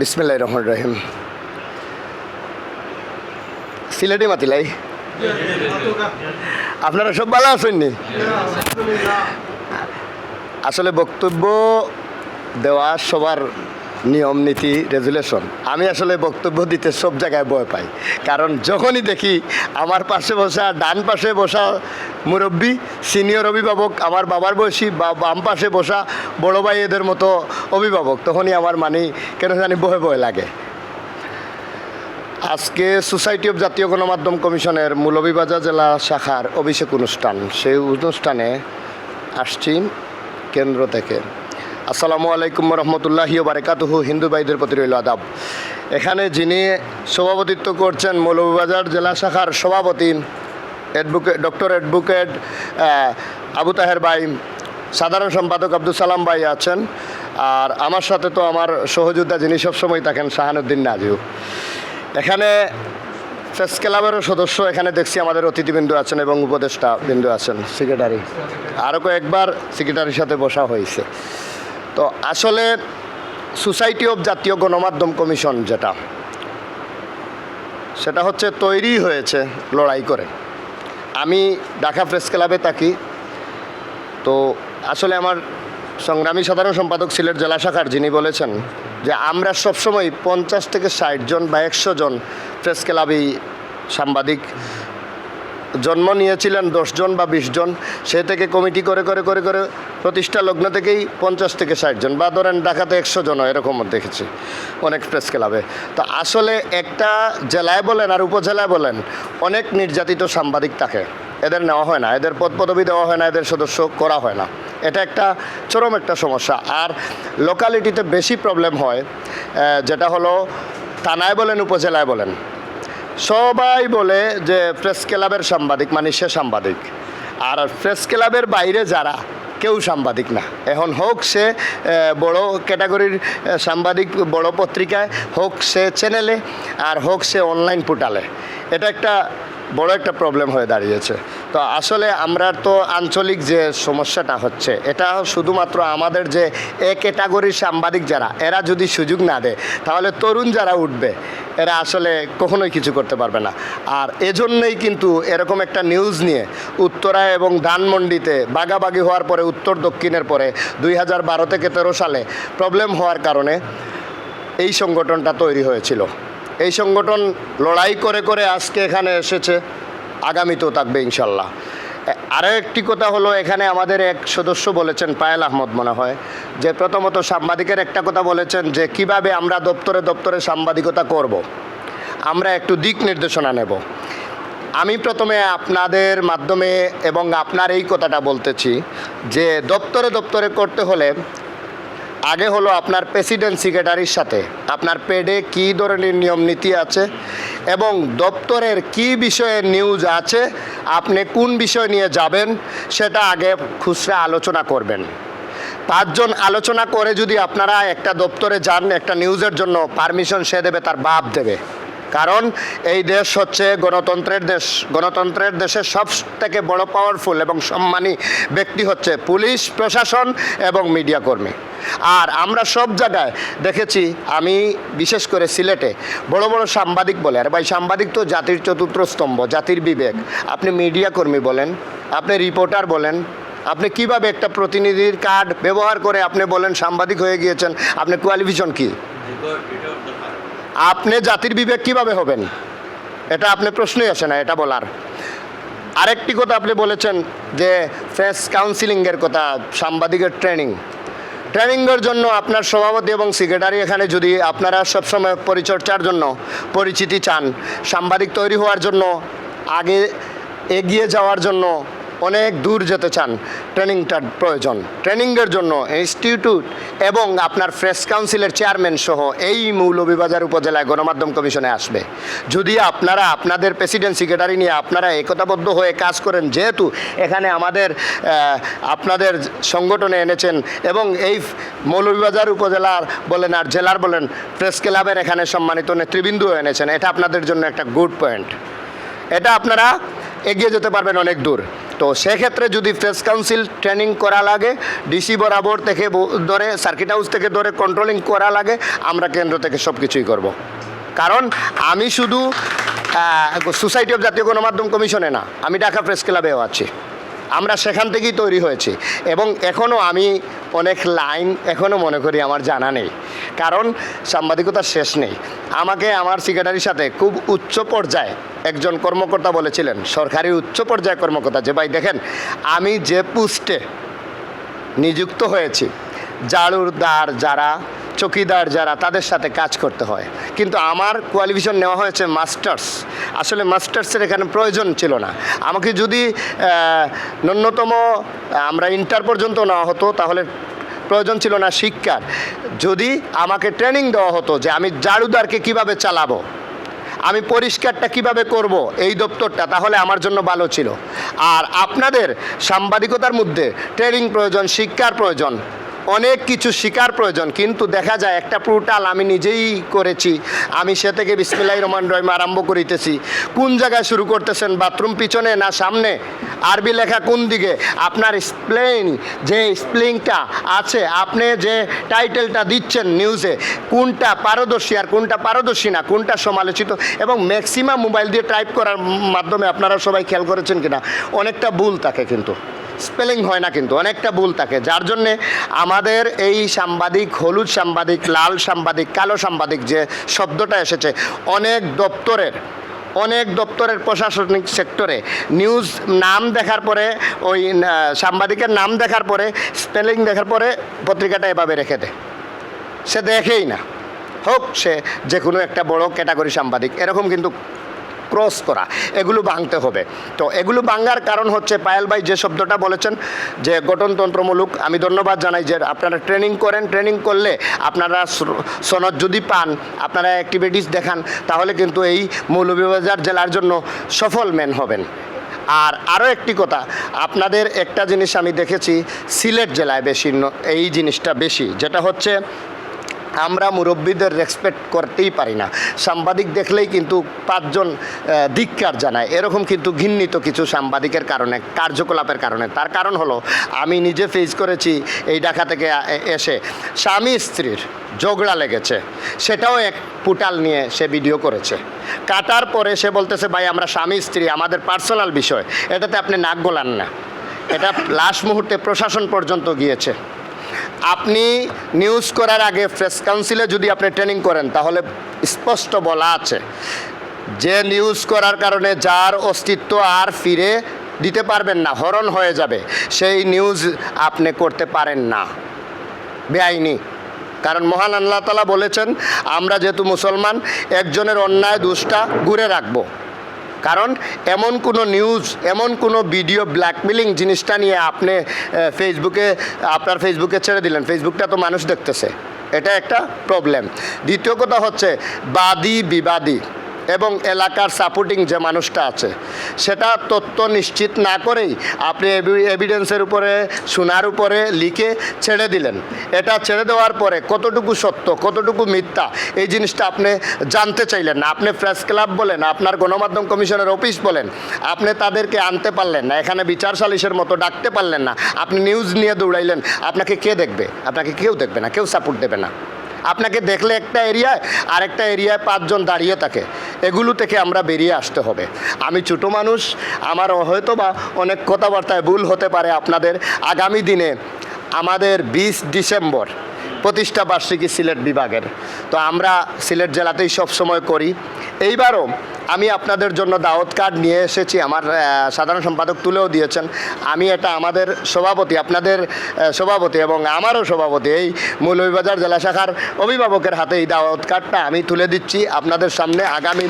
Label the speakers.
Speaker 1: বিসমিল্লাহির রহমানির রহিম। সিলেটি মাতিলাই, আপনারা সব ভালো আছেননি? আসলে বক্তব্য দেওয়া সবার নিয়ম নীতি রেজুলেশন। আমি আসলে বক্তব্য দিতে সব জায়গায় ভয় পাই, কারণ যখনই দেখি আমার পাশে বসা, ডান পাশে বসা মুরব্বী সিনিয়র অভিভাবক, আমার বাবার বয়সী বা বাম পাশে বসা বড় ভাই এদের মতো অভিভাবক, তখনই আমার কেন জানি ভয় ভয় লাগে। আজকে সোসাইটি অফ জাতীয় গণমাধ্যম কমিশনের মৌলভীবাজার জেলা শাখার অভিষেক অনুষ্ঠান, সেই অনুষ্ঠানে আসছি কেন্দ্র থেকে। আসসালামু আলাইকুম রহমতুল্লাহি ওয়া বারাকাতুহু। হিন্দু ভাইদের প্রতি রইল আদাব। এখানে যিনি সভাপতিত্ব করছেন মৌলভীবাজার জেলা শাখার সভাপতি ডক্টর অ্যাডভোকেট আবু তাহের ভাই, সাধারণ সম্পাদক আব্দুল সালাম ভাই আছেন, আর আমার সাথে তো আমার সহযোদ্ধা যিনি সবসময় থাকেন শাহানুদ্দিন নাজিউ। এখানে প্রেস ক্লাবেরও সদস্য এখানে দেখছি আমাদের অতিথিবৃন্দ আছেন এবং উপদেষ্টা বিন্দু আছেন, সেক্রেটারি, আরও কয়েকবার সেক্রেটারির সাথে বসা হয়েছে। তো আসলে সোসাইটি অফ জাতীয় গণমাধ্যম কমিশন সেটা হচ্ছে তৈরি হয়েছে লড়াই করে। আমি ঢাকা প্রেস ক্লাবে থাকি, তো আসলে আমার সংগ্রামী সাধারণ সম্পাদক সিলেট জেলা শাখার যিনি বলেছেন যে আমরা সবসময় 50 থেকে 60 জন বা 100 জন প্রেস ক্লাবেই সাংবাদিক জন্ম নিয়েছিলেন, 10 জন বা 20 জন, সে থেকে কমিটি করে করে করে করে প্রতিষ্ঠা লগ্ন থেকেই 50 থেকে 60 জন, বা ধরেন ঢাকাতে 100 জন এরকম দেখেছি অনেক প্রেস ক্লাবে। তো আসলে একটা জেলায় বলেন আর উপজেলায় বলেন অনেক নির্যাতিত সাংবাদিক থাকে, এদের নেওয়া হয় না, এদের পদ পদবি দেওয়া হয় না, এদের সদস্য করা হয় না। এটা একটা চরম একটা সমস্যা। আর লোকালিটিতে বেশি প্রবলেম হয়, যেটা হলো থানায় বলেন উপজেলায় বলেন, সবাই বলে যে প্রেস ক্লাবের সাংবাদিক মানে সে সাংবাদিক, আর প্রেস ক্লাবের বাইরে যারা কেউ সাংবাদিক না। এখন হোক সে বড় ক্যাটাগরির সাংবাদিক বড় পত্রিকায়, হোক সে চ্যানেলে, আর হোক সে অনলাইন পোর্টালে। এটা একটা বড় একটা প্রবলেম হয়ে দাঁড়িয়েছে। তো আসলে আমরা তো আঞ্চলিক যে সমস্যাটা হচ্ছে, এটা শুধুমাত্র আমাদের যে ক্যাটাগরির সাংবাদিক যারা, এরা যদি সুযোগ না দেয় তাহলে তরুণ যারা উঠবে এরা আসলে কখনোই কিছু করতে পারবে না। আর এজন্যই কিন্তু এরকম একটা নিউজ নিয়ে উত্তরায় এবং ধানমন্ডিতে বাগাবাগি হওয়ার পরে, উত্তর দক্ষিণের পরে 2012 থেকে 13 সালে প্রবলেম হওয়ার কারণে এই সংগঠনটা তৈরি হয়েছিল। এই সংগঠন লড়াই করে করে আজকে এখানে এসেছে, আগামীতেও থাকবে ইনশাল্লাহ। আরও একটি কথা হলো, এখানে আমাদের এক সদস্য বলেছেন, পায়েল আহমদ মনে হয়, যে প্রথমত সাংবাদিকের একটা কথা বলেছেন যে কিভাবে আমরা দপ্তরে দপ্তরে সাংবাদিকতা করব, আমরা একটু দিক নির্দেশনা নেব। আমি প্রথমে আপনাদের মাধ্যমে এবং আপনার এই কথাটা বলতেছি যে দপ্তরে দপ্তরে করতে হলে আগে হলো আপনার প্রেসিডেন্ট সেক্রেটারির সাথে আপনার পেডে কী ধরনের নিয়ম নীতি আছে এবং দপ্তরের কী বিষয়ে নিউজ আছে, আপনি কোন বিষয় নিয়ে যাবেন সেটা আগে খুচরা আলোচনা করবেন। 5 জন আলোচনা করে যদি আপনারা একটা দপ্তরে যান, একটা নিউজের জন্য পারমিশন সে দেবে, তার বাপ দেবে। কারণ এই দেশ হচ্ছে গণতন্ত্রের দেশ। গণতন্ত্রের দেশের সব থেকে বড় পাওয়ারফুল এবং সম্মানী ব্যক্তি হচ্ছে পুলিশ প্রশাসন এবং মিডিয়া কর্মী। আর আমরা সব জায়গায় দেখেছি, আমি বিশেষ করে সিলেটে বড় বড় সাংবাদিক বলে, আর ভাই সাংবাদিক তো জাতির চতুর্থ স্তম্ভ, জাতির বিবেক। আপনি মিডিয়া কর্মী বলেন, আপনি রিপোর্টার বলেন, আপনি কিভাবে একটা প্রতিনিধির কার্ড ব্যবহার করে আপনি বলেন সাংবাদিক হয়ে গিয়েছেন, আপনার কোয়ালিফিকেশন কি? আপনি জাতির বিবেক কিভাবে হবেন? এটা আপনি প্রশ্নই আসে না এটা বলার। আরেকটি কথা আপনি বলেছেন যে প্রেস কাউন্সিলিংয়ের কথা, সাংবাদিকের ট্রেনিংয়ের জন্য আপনার সভাপতি এবং সেক্রেটারি এখানে যদি আপনারা সবসময় পরিচর্যার জন্য পরিচিতি চান, সাংবাদিক তৈরি হওয়ার জন্য, আগে এগিয়ে যাওয়ার জন্য অনেক দূর যেতে চান, ট্রেনিংটার প্রয়োজন। ট্রেনিংয়ের জন্য ইনস্টিটিউট এবং আপনার প্রেস কাউন্সিলের চেয়ারম্যান সহ এই মৌলভীবাজার উপজেলায় গণমাধ্যম কমিশনে আসবে। যদি আপনারা আপনাদের প্রেসিডেন্ট সেক্রেটারি নিয়ে আপনারা একতাবদ্ধ হয়ে কাজ করেন, যেহেতু এখানে আপনাদের সংগঠনে এনেছেন এবং এই মৌলভীবাজার উপজেলার বলেন আর জেলার বলেন প্রেস ক্লাবের এখানে সম্মানিত নেতৃবৃন্দও এনেছেন, এটা আপনাদের জন্য একটা গুড পয়েন্ট। এটা আপনারা এগিয়ে যেতে পারবেন অনেক দূর। তো সেক্ষেত্রে যদি প্রেস কাউন্সিল ট্রেনিং করা লাগে, ডিসি বরাবর থেকে ধরে সার্কিট হাউস থেকে ধরে কন্ট্রোলিং করা লাগে, আমরা কেন্দ্র থেকে সব কিছুই করব। কারণ আমি শুধু সোসাইটি অফ জাতীয় গণমাধ্যম কমিশনে না, আমি ঢাকা প্রেস ক্লাবেও আছি। আমরা সেখান থেকেই তৈরি হয়েছি এবং এখনও আমি অনেক লাইন এখনও মনে করি আমার জানা নেই, কারণ সাংবাদিকতার শেষ নেই। আমাকে আমার সেক্রেটারির সাথে খুব উচ্চ পর্যায়ে একজন কর্মকর্তা বলেছিলেন, সরকারি উচ্চ পর্যায়ে কর্মকর্তা, যে ভাই দেখেন আমি যে পোস্টে নিযুক্ত হয়েছি, জাড়ুরদার যারা, চকিদার যারা, তাদের সাথে কাজ করতে হয়, কিন্তু আমার কোয়ালিফিকেশন নেওয়া হয়েছে মাস্টার্স। আসলে মাস্টার্সের এখানে প্রয়োজন ছিল না। আমাকে যদি ন্যূনতম আমরা ইন্টার পর্যন্ত নেওয়া হতো তাহলে প্রয়োজন ছিল না শিক্ষার। যদি আমাকে ট্রেনিং দেওয়া হতো যে আমি জাড়ুদারকে কিভাবে চালাবো, আমি পরিষ্কারটা কিভাবে করব এই দপ্তরটা, তাহলে আমার জন্য ভালো ছিল। আর আপনাদের সাংবাদিকতার মধ্যে ট্রেনিং প্রয়োজন, শিক্ষার প্রয়োজন, অনেক কিছু শেখার প্রয়োজন। কিন্তু দেখা যায় একটা পোর্টাল আমি নিজেই করেছি, আমি সে থেকে বিসমিল্লাহির রহমানির রহিম আরম্ভ করিতেছি। কোন জায়গায় শুরু করতেছেন, বাথরুম পিছনে না সামনে, আরবি লেখা কোন দিকে, আপনার স্প্লেইং যে স্প্লিংটা আছে, আপনি যে টাইটেলটা দিচ্ছেন নিউজে, কোনটা পারদর্শী আর কোনটা পারদর্শী না, কোনটা সমালোচিত, এবং ম্যাক্সিমাম মোবাইল দিয়ে টাইপ করার মাধ্যমে আপনারা সবাই খেয়াল করেছেন কিনা অনেকটা ভুল থাকে, কিন্তু স্পেলিং হয় না, কিন্তু অনেকটা ভুল থাকে। যার জন্যে আমাদের এই সাংবাদিক, হলুদ সাংবাদিক, লাল সাংবাদিক, কালো সাংবাদিক যে শব্দটা এসেছে, অনেক দপ্তরের প্রশাসনিক সেক্টরে নিউজ নাম দেখার পরে, ওই সাংবাদিকের নাম দেখার পরে, স্পেলিং দেখার পরে পত্রিকাটা এভাবে রেখে দেয়, সে দেখেই না, হোক সে যে কোনো একটা বড় ক্যাটাগরি সাংবাদিক। এরকম কিন্তু ক্রস করা, এগুলো ভাঙতে হবে। তো এগুলো ভাঙার কারণ হচ্ছে পায়েল ভাই যে শব্দটা বলেছেন যে গঠনতন্ত্রমূলক, আমি ধন্যবাদ জানাই যে আপনারা ট্রেনিং করেন। ট্রেনিং করলে আপনারা সনদ যদি পান, আপনারা অ্যাক্টিভিটিস দেখান, তাহলে কিন্তু এই মৌলভীবাজার জেলার জন্য সফল ম্যান হবেন। আর আরও একটি কথা, আপনাদের একটা জিনিস আমি দেখেছি সিলেট জেলায় বেশি এই জিনিসটা বেশি, যেটা হচ্ছে আমরা মুরব্বীদের রেসপেক্ট করতেই পারি না। সাংবাদিক দেখলেই কিন্তু পাঁচজন ধিক্কার জানায়, এরকম কিন্তু ঘৃণিত কিছু সাংবাদিকের কারণে, কার্যকলাপের কারণে। তার কারণ হলো আমি নিজে ফেস করেছি, এই ঢাকা থেকে এসে স্বামী স্ত্রীর ঝগড়া লেগেছে, সেটাও এক পোর্টাল নিয়ে সে ভিডিও করেছে। কাটার পরে সে বলতেছে ভাই আমরা স্বামী স্ত্রী, আমাদের পার্সোনাল বিষয়, এটাতে আপনি নাক গলান না। এটা লাস্ট মুহূর্তে প্রশাসন পর্যন্ত গিয়েছে। আপনি নিউজ করার আগে প্রেস কাউন্সিলে যদি আপনি ট্রেনিং করেন, তাহলে স্পষ্ট বলা আছে যে নিউজ করার কারণে যার অস্তিত্ব আর ফিরে দিতে পারবেন না, হরণ হয়ে যাবে, সেই নিউজ আপনি করতে পারেন না, বেআইনি। কারণ মহান আল্লাহ তাআলা বলেছেন আমরা যেহেতু মুসলমান, একজনের অন্যায় দোষটা ঘুরে রাখবো। কারণ এমন কোনো নিউজ, এমন কোনো ভিডিও ব্ল্যাকমেলিং জিনিসটা নিয়ে আপনি আপনার ফেসবুকে ছেড়ে দিলেন, ফেসবুকটা তো মানুষ দেখতেছে, এটা একটা প্রবলেম। দ্বিতীয় কথা হচ্ছে বাদী বিবাদী এবং এলাকার সাপোর্টিং যে মানুষটা আছে, সেটা তথ্য নিশ্চিত না করেই আপনি এভিডেন্সের উপরে, শোনার উপরে লিখে ছেড়ে দিলেন। এটা ছেড়ে দেওয়ার পরে কতটুকু সত্য, কতটুকু মিথ্যা, এই জিনিসটা আপনি জানতে চাইলেন না। আপনি প্রেস ক্লাব বলেন, আপনার গণমাধ্যম কমিশনের অফিস বলেন, আপনি তাদেরকে আনতে পারলেন না, এখানে বিচার সালিশের মতো ডাকতে পারলেন না, আপনি নিউজ নিয়ে দৌড়াইলেন। আপনাকে কে দেখবে? আপনাকে কেউ দেখবে না, কেউ সাপোর্ট দেবে না। আপনাকে দেখলে একটা এরিয়ায়, আরেকটা এরিয়ায় পাঁচজন দাঁড়িয়ে থাকে। এগুলো থেকে আমরা বেরিয়ে আসতে হবে। আমি ছোটো মানুষ, আমার হয়তো বা অনেক কথাবার্তায় ভুল হতে পারে আপনাদের। আগামী দিনে আমাদের 20 ডিসেম্বর প্রতিষ্ঠা বার্ষিকী সিলেট বিভাগের, তো আমরা সিলেট জেলাতেই সবসময় করি। এইবারও আমি আপনাদের জন্য দাওয়াত কার্ড নিয়ে এসেছি, আমার সাধারণ সম্পাদক তুলেও দিয়েছেন। আমি এটা আমাদের সভাপতি, আপনাদের সভাপতি এবং আমারও সভাপতি, এই মৌলভীবাজার জেলা শাখার অভিভাবকের হাতে এই দাওয়াত কার্ডটা আমি তুলে দিচ্ছি আপনাদের সামনে। আগামী